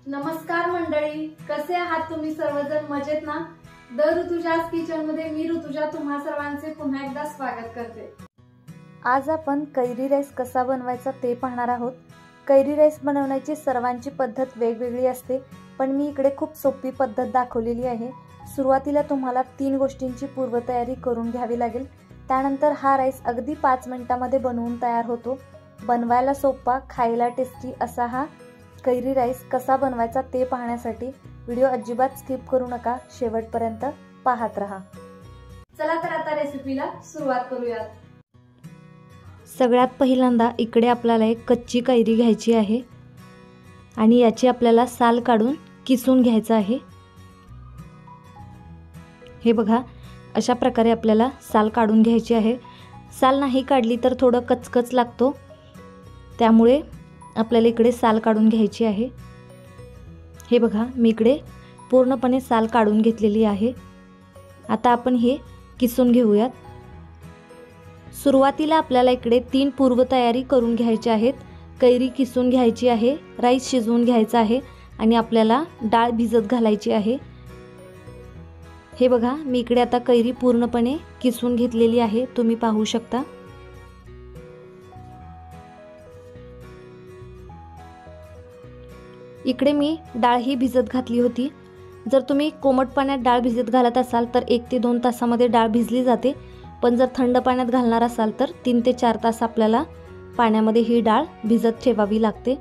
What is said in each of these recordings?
नमस्कार मंडळी, कसे आहात तुम्ही सर्वजण? मजेत ना? द ऋतुजाज किचन मध्ये मी ऋतुजा तुम्हा सर्वांचे पुन्हा एकदा स्वागत करते। आज आपण कैरी राईस कसा बनवायचा ते पाहणार आहोत। कैरी राईस बनवण्याची सर्वांची पद्धत वेगवेगळी असते, पण मी इकडे खूप सोपी पद्धत दाखवलेली आहे। सुरुवातीला तुम्हाला 3 गोष्टींची पूर्वतयारी करून घ्यावी लागेल। त्यानंतर हा राईस अगदी 5 मिनिटांमध्ये बनवून तयार होतो। बनवायला सोपा, खायला टेस्टी असा हा कैरी राईस कसा बनवायचा ते पाहण्यासाठी व्हिडिओ अजिबात स्किप करू नका, शेवटपर्यंत पाहत रहा। चला तर आता रेसिपीला सुरुवात करूयात। सगळ्यात पहिल्यांदा इकडे आपल्याला एक कच्ची कैरी घ्यायची आहे आणि याची आपल्याला साल काढून किसून घ्यायचं आहे। हे बघा, अशा प्रकारे आपल्याला साल काढून घ्यायची आहे। साल नाही काढली तर थोडं कचकच लागतो, त्यामुळे आपल्याला इकडे साल काढून घ्यायची आहे। हे बघा, मी इकडे पूर्णपणे साल काढून घेतलेली आहे। आता आपण हे किसून घेऊयात। सुरुवातीला आपल्याला इकडे 3 पूर्वतयारी करून घ्यायची आहेत। कैरी किसून घ्यायची आहे, राईस शिजवून घ्यायचा आहे आणि आपल्याला डाळ भिजत घालायची आहे। हे बघा, मी इकडे आता कैरी पूर्णपणे किसून घेतलेली आहे, तुम्ही पाहू शकता। इकडे मी डाळ ही भिजत घातली होती। जर तुम्ही कोमट पाण्यात डाळ भिजत घालत असाल तर 1 ते 2 तासामध्ये डाळ भिजली जाते, पण जर थंड पाण्यात घालणार असाल तर 3 ते 4 तास आपल्याला पाण्यामध्ये ही डाळ भिजत ठेवावी लागते।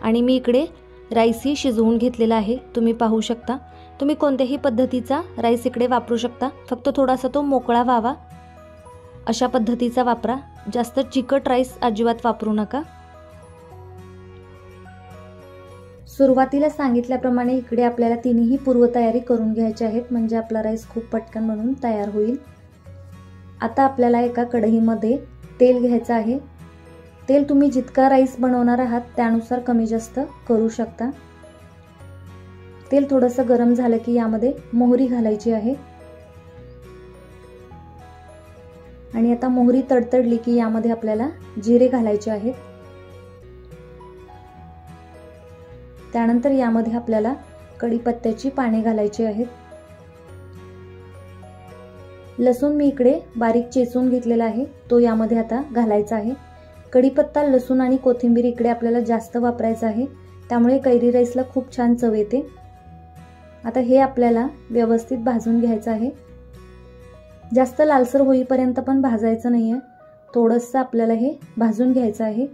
आणि मी इकडे राईस ही शिजवून घेतलेला आहे, तुम्ही पाहू शकता। तुम्ही कोणत्याही पद्धतीचा राईस इकडे वापरू शकता, फक्त थोडासा तो मोकळा व्हावा अशा पद्धतीचा वापरा। जास्त चिकट राईस अजिबात वापरू नका। सुरुवातीला सांगितल्याप्रमाणे इकडे आपल्याला तिन्ही पूर्वतयारी करून घ्यायची आहेत, म्हणजे आपला राईस खूप पटकन बनून तयार होईल। आता आपल्याला एका कढईमध्ये तेल घ्यायचं आहे। तेल तुम्ही जितका राईस बनवणार आहात त्यानुसार कमी जास्त करू शकता। तेल थोडंसं गरम झालं की यामध्ये मोहरी घालायची आहे आणि आता मोहरी तडतडली की यामध्ये आपल्याला जिरे घालायचे आहेत। त्यानंतर यामध्ये आपल्याला कढीपत्त्याची पाने घालायची आहेत। लसूण मी इकडे बारीक चेचून घेतलेला आहे, तो यामध्ये आता घालायचा आहे। कढीपत्ता, लसूण आणि कोथिंबीर इकडे आपल्याला जास्त वापरायचं आहे, त्यामुळे कैरी राईसला खूप छान चव येते। आता हे आपल्याला व्यवस्थित भाजून घ्यायचं आहे। जास्त लालसर होईपर्यंत पण भाजायचं नाहीये, थोडंसं आपल्याला हे भाजून घ्यायचं आहे।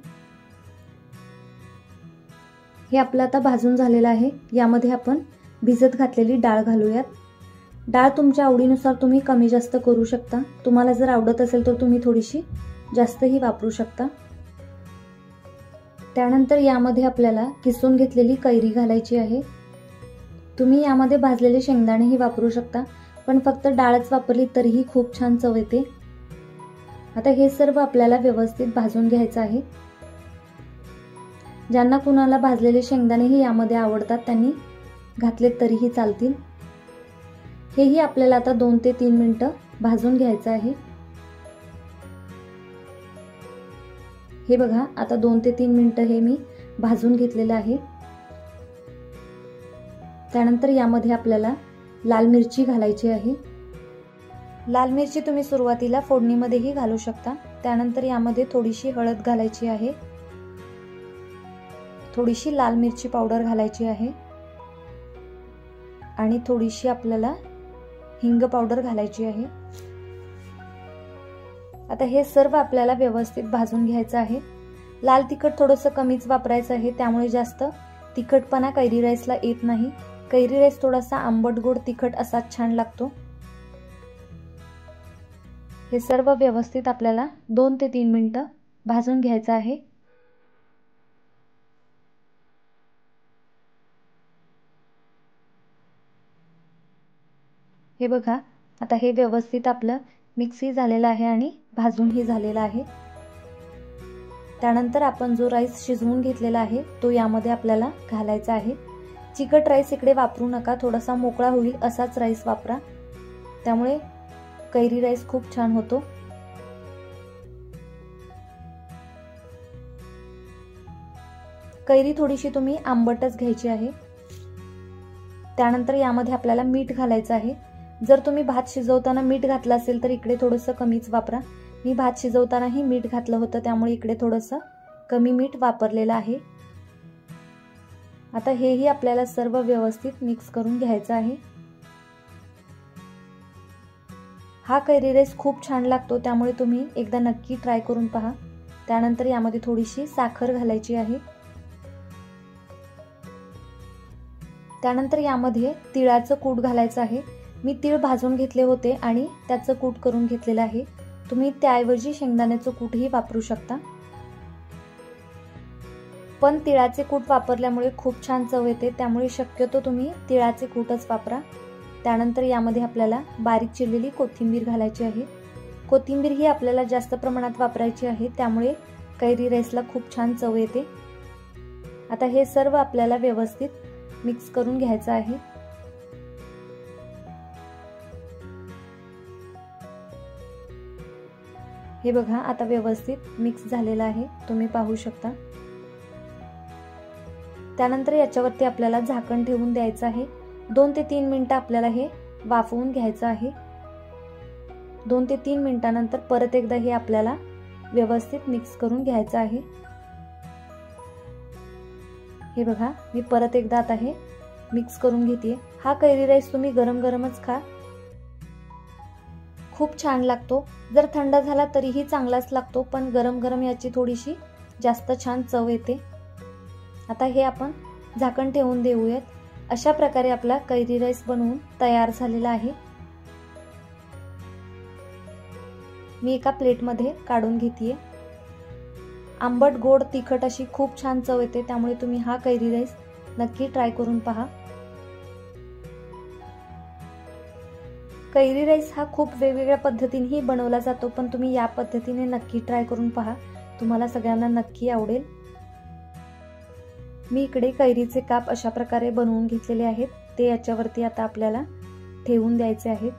हे आपलं आता भाजून झालेलं आहे। यामध्ये आपण भिजत घातलेली डाळ घालूयात। डाळ तुमच्या आवडीनुसार तुम्ही कमी जास्त करू शकता, तुम्हाला जर आवडत असेल तर तुम्ही थोडीशी जास्तही वापरू शकता। त्यानंतर यामध्ये आपल्याला किसून घेतलेली कैरी घालायची आहे। तुम्ही यामध्ये भाजलेले शेंगदाणेही वापरू शकता, पण फक्त डाळच वापरली तरीही खूप छान चव येते। आता हे सर्व आपल्याला व्यवस्थित भाजून घ्यायचं आहे। ज्यांना कुणाला भाजलेले शेंगदाणेही यामध्ये आवडतात त्यांनी घातले तरीही चालतील। हेही आपल्याला आता 2 ते 3 मिनिटं भाजून घ्यायचं आहे। हे बघा, आता 2 ते 3 मिनिटं हे मी भाजून घेतलेलं आहे। त्यानंतर यामध्ये आपल्याला लाल मिरची घालायची आहे। लाल मिरची तुम्ही सुरुवातीला फोडणीमध्येही घालू शकता। त्यानंतर यामध्ये थोडीशी हळद घालायची आहे, थोडीशी लाल मिरची पावडर घालायची आहे आणि थोडीशी आपल्याला हिंग पावडर घालायची आहे। आता हे सर्व आपल्याला व्यवस्थित भाजून घ्यायचं आहे। लाल तिखट थोडंसं कमीच वापरायचं आहे, त्यामुळे जास्त तिखटपणा कैरी राईसला येत नाही। कैरी राईस थोडासा आंबट गोड तिखट असा छान लागतो। हे सर्व व्यवस्थित आपल्याला 2 ते 3 मिनिटं भाजून घ्यायचं आहे। हे बघा, आता हे व्यवस्थित आपलं मिक्सही झालेलं आहे आणि भाजूनही झालेलं आहे। त्यानंतर आपण जो राईस शिजवून घेतलेला आहे तो यामध्ये आपल्याला घालायचा आहे। चिकट राईस इकडे वापरू नका, थोडासा मोकळा होईल असाच राईस वापरा, त्यामुळे कैरी राईस खूप छान होतो। कैरी थोडीशी तुम्ही आंबटच घ्यायची आहे। त्यानंतर यामध्ये आपल्याला मीठ घालायचं आहे। जर तुम्ही भात शिजवताना मीठ घातलं असेल तर इकडे थोडंसं कमीच वापरा। मी भात शिजवतानाही मीठ घातलं होतं, त्यामुळे इकडे थोडंसं कमी मीठ वापरलेलं आहे। आता हेही आपल्याला सर्व व्यवस्थित मिक्स करून घ्यायचं आहे। हा कैरी राईस खूप छान लागतो, त्यामुळे तुम्ही एकदा नक्की ट्राय करून पहा। त्यानंतर यामध्ये थोडीशी साखर घालायची आहे। त्यानंतर यामध्ये तिळाचं कूट घालायचं आहे। मी तीळ भाजून घेतले होते आणि त्याचं कूट करून घेतलेलं आहे। तुम्ही त्याऐवजी शेंगदाण्याचं कूटही वापरू शकता, पण तिळाचे कूट वापरल्यामुळे खूप छान चव येते, त्यामुळे शक्यतो तुम्ही तिळाचे कूटच वापरा। त्यानंतर यामध्ये आपल्याला बारीक चिरलेली कोथिंबीर घालायची आहे। कोथिंबीर ही आपल्याला जास्त प्रमाणात वापरायची आहे, त्यामुळे कैरी राईसला खूप छान चव येते। आता हे सर्व आपल्याला व्यवस्थित मिक्स करून घ्यायचं आहे। हे बघा, आता व्यवस्थित मिक्स झालेलं आहे, तुम्ही पाहू शकता। त्यानंतर याच्यावरती आपल्याला झाकण ठेवून द्यायचं आहे। 2 ते 3 मिनिटं आपल्याला हे वाफवून घ्यायचं आहे। 2 ते 3 मिनिटांनंतर परत एकदा हे आपल्याला व्यवस्थित मिक्स करून घ्यायचं आहे। हे बघा, मी परत एकदा आता हे मिक्स करून घेते। हा कैरी राईस तुम्ही गरम गरमच खा, खूप छान लागतो। जर थंड झाला तरीही चांगलाच लागतो, पण गरम गरम याची थोडीशी जास्त छान चव येते। आता हे आपण झाकण ठेवून देऊयात। अशा प्रकारे आपला कैरी राईस बनवून तयार झालेला आहे। मी एका प्लेटमध्ये काढून घेतेय। आंबट गोड तिखट अशी खूप छान चव येते, त्यामुळे तुम्ही हा कैरी राईस नक्की ट्राय करून पहा। कैरी राईस हा खूप वेगवेगळ्या पद्धतीनेही बनवला जातो, पण तुम्ही या पद्धतीने नक्की ट्राय करून पहा, तुम्हाला सगळ्यांना नक्की आवडेल। मी इकडे कैरीचे काप अशा प्रकारे बनवून घेतलेले आहेत, ते याच्यावरती आता आपल्याला ठेवून द्यायचे आहेत।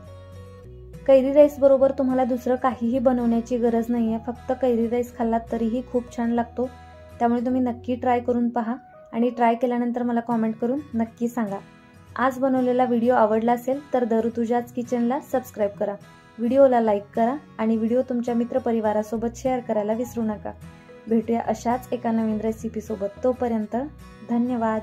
कैरी राईस बरोबर तुम्हाला दुसरं काहीही बनवण्याची गरज नाहीये, फक्त कैरी राईस खाल्लात तरीही खूप छान लागतो। त्यामुळे तुम्ही नक्की ट्राय करून पहा आणि ट्राय केल्यानंतर मला कॉमेंट करून नक्की सांगा। आज बनवलेला व्हिडिओ आवडला असेल तर द ऋतुजाज किचनला सबस्क्राईब करा, व्हिडिओला लाईक करा आणि व्हिडिओ तुमच्या मित्रपरिवारासोबत शेअर करायला विसरू नका। भेटूया अशाच एका नवीन रेसिपी सोबत, तोपर्यंत धन्यवाद।